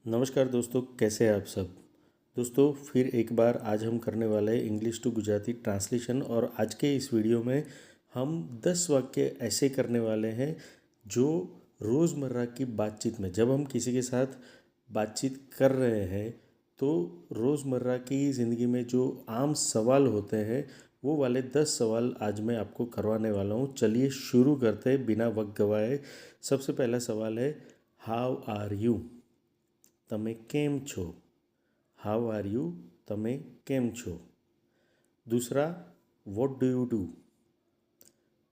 नमस्कार दोस्तों, कैसे हैं आप सब। दोस्तों फिर एक बार आज हम करने वाले हैं इंग्लिश टू गुजराती ट्रांसलेशन। और आज के इस वीडियो में हम 10 वाक्य ऐसे करने वाले हैं जो रोज़मर्रा की बातचीत में, जब हम किसी के साथ बातचीत कर रहे हैं तो रोज़मर्रा की ज़िंदगी में जो आम सवाल होते हैं वो वाले 10 सवाल आज मैं आपको करवाने वाला हूँ। चलिए शुरू करते हैं बिना वक्त गवाए। सबसे पहला सवाल है, हाउ आर यू। તમે કેમ છો? How are you? તમે કેમ છો? दूसरा, વોટ ડુ યુ ડુ।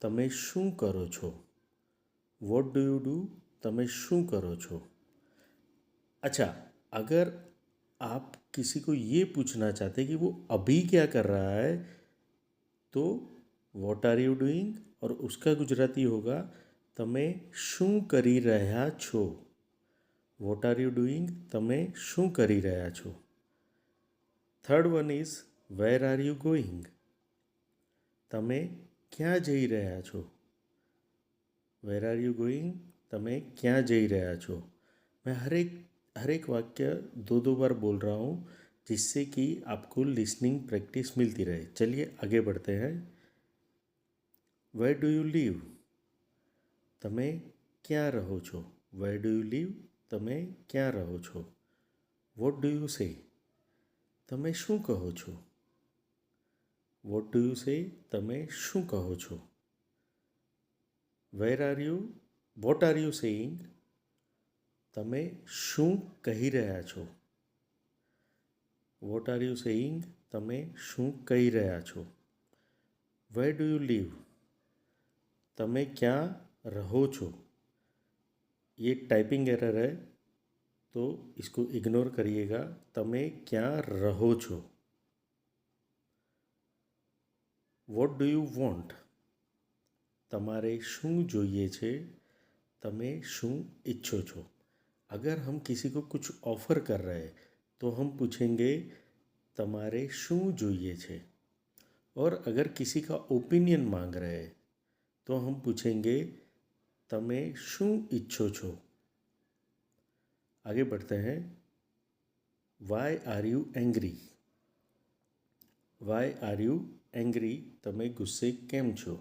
તમે શું કરો છો? What do you do? તમે શું કરો છો? अच्छा, अगर आप किसी को ये पूछना चाहते कि वो अभी क्या कर रहा है तो वॉट आर यू डूइंग और उसका गुजराती होगा તમે શું કરી રહ્યા છો। What are you doing? તમે શું કરી રહ્યા છો। Third one is wear are you going. તમે ક્યાં જઈ રહ્યા છો। Where are you going? તમે ક્યાં જઈ રહ્યા છો। मैं हर एक वाक्य दो बार बोल रहा हूँ जिससे कि आपको लिसनिंग प्रैक्टिस मिलती रहे। चलिए आगे बढ़ते हैं। Where do you live? તમે ક્યાં રહો છો। Where do you live? તમે ક્યાં રહો છો। What do you say? તમે શું કહો છો। What do you say? તમે શું કહો છો। Where are you? What are you saying? તમે શું કહી રહ્યા છો। What are you saying? તમે શું કહી રહ્યા છો। Where do you live? તમે ક્યાં रहो છો। ये टाइपिंग एरर है तो इसको इग्नोर करिएगा। તમે ક્યાં રહો છો। What do you want? તમારે શું જોઈએ છે। તમે શું ઈચ્છો છો। अगर हम किसी को कुछ ऑफ़र कर रहे हैं तो हम पूछेंगे તમારે શું જોઈએ છે। और अगर किसी का ओपिनियन मांग रहे हैं तो हम पूछेंगे તમે શું ઈચ્છો છો। आगे बढ़ते हैं। Why are you angry? Why are you angry? તમે गुस्से કેમ છો।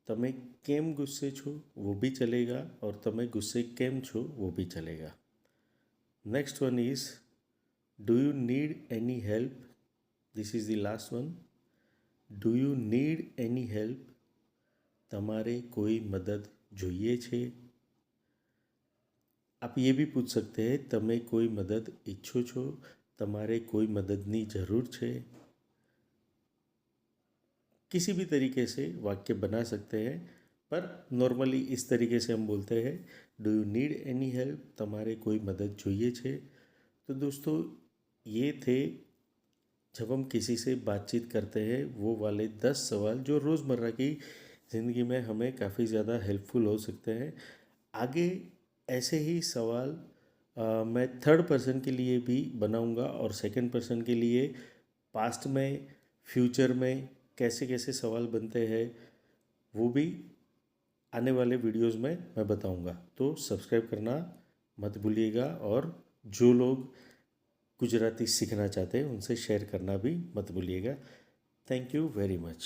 તમે કેમ ગુસ્સે છો वो भी चलेगा और તમે गुस्से કેમ છો वो भी चलेगा। Next one is do you need any help? This is the last one. Do you need any help? તમારે કોઈ મદદ જોઈએ છે। आप ये भी पूछ सकते हैं તમે કોઈ મદદ ઈચ્છો છો। તમારે કોઈ મદદની જરૂર છે। किसी भी तरीके से वाक्य बना सकते हैं पर नॉर्मली इस तरीके से हम बोलते हैं do you need any help? તમારે કોઈ મદદ જોઈએ છે। तो दोस्तों ये थे, जब हम किसी से बातचीत करते हैं वो वाले 10 सवाल जो रोज़मर्रा की ज़िंदगी में हमें काफ़ी ज़्यादा हेल्पफुल हो सकते हैं। आगे ऐसे ही सवाल मैं थर्ड पर्सन के लिए भी बनाऊंगा और सेकंड पर्सन के लिए पास्ट में, फ्यूचर में कैसे कैसे सवाल बनते हैं वो भी आने वाले वीडियोस में मैं बताऊंगा। तो सब्सक्राइब करना मत भूलिएगा और जो लोग गुजराती सीखना चाहते हैं उनसे शेयर करना भी मत भूलिएगा। Thank you very much.